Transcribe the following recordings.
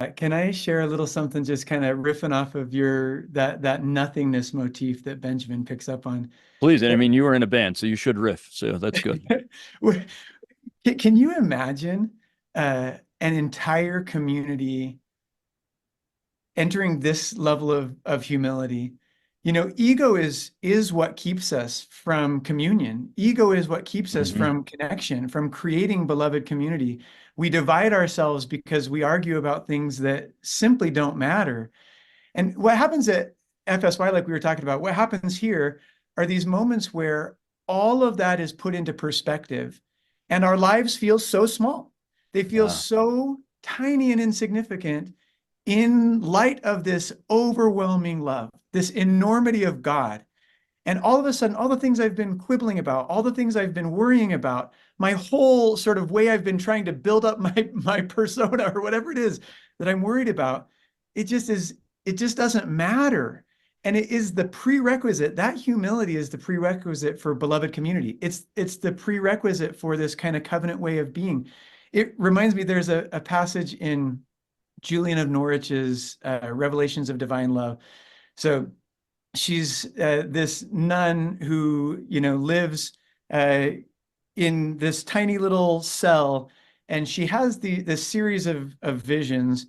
Can I share a little something just kind of riffing off of your that nothingness motif that Benjamin picks up on? Please, and I mean, you were in a band, so you should riff. So that's good. Can you imagine an entire community entering this level of humility? You know, ego is what keeps us from communion. Ego is what keeps us Hmm. from connection, from creating beloved community. We divide ourselves because we argue about things that simply don't matter. And what happens at FSY, like we were talking about, what happens here are these moments where all of that is put into perspective and our lives feel so small. They feel Yeah. so tiny and insignificant in light of this overwhelming love, this enormity of God. And all of a sudden, all the things I've been quibbling about, all the things I've been worrying about, my whole sort of way I've been trying to build up my persona or whatever it is that I'm worried about, it just is, it just doesn't matter. And it is the prerequisite, that humility is the prerequisite for beloved community. It's the prerequisite for this kind of covenant way of being. It reminds me, there's a passage in Julian of Norwich's Revelations of Divine Love. So she's this nun who, you know, lives uh, in this tiny little cell, and she has this series of visions.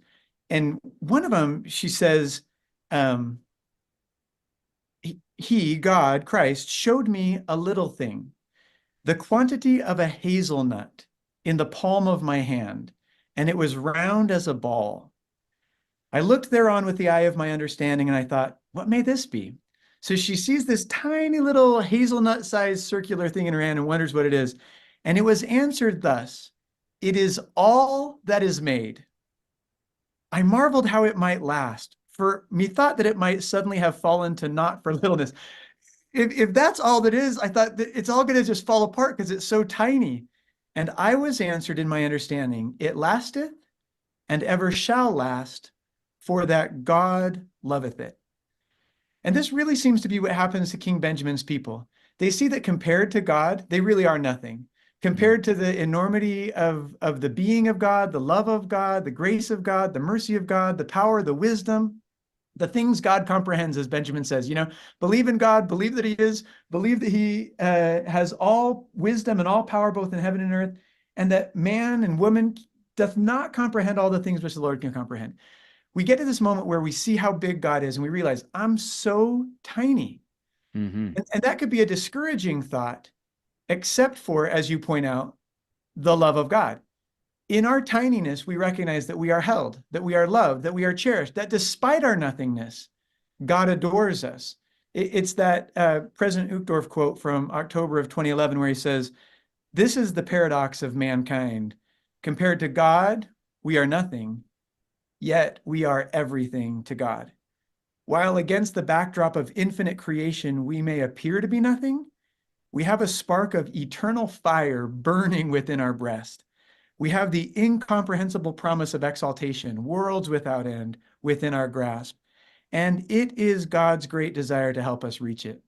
And one of them, she says, um, he, God, Christ, showed me a little thing, the quantity of a hazelnut in the palm of my hand, and it was round as a ball. I looked thereon with the eye of my understanding, and I thought, what may this be? So she sees this tiny little hazelnut-sized circular thing in her hand and wonders what it is. And it was answered thus, it is all that is made. I marveled how it might last, for methought that it might suddenly have fallen to naught for littleness. If that's all that is, I thought that it's all going to just fall apart because it's so tiny. And I was answered in my understanding, it lasteth and ever shall last, for that God loveth it. And this really seems to be what happens to King Benjamin's people. They see that compared to God, they really are nothing. Compared to the enormity of the being of God, the love of God, the grace of God, the mercy of God, the power, the wisdom, the things God comprehends, as Benjamin says, you know, believe in God, believe that he is, believe that he has all wisdom and all power, both in heaven and earth, and that man and woman doth not comprehend all the things which the Lord can comprehend. We get to this moment where we see how big God is and we realize I'm so tiny. Hmm. And that could be a discouraging thought, except for, as you point out, the love of God. In our tininess, we recognize that we are held, that we are loved, that we are cherished, that despite our nothingness, God adores us. It's that President Uchtdorf quote from October of 2011 where he says, this is the paradox of mankind. Compared to God, we are nothing, yet we are everything to God. While against the backdrop of infinite creation, we may appear to be nothing, we have a spark of eternal fire burning within our breast. We have the incomprehensible promise of exaltation, worlds without end, within our grasp. And it is God's great desire to help us reach it.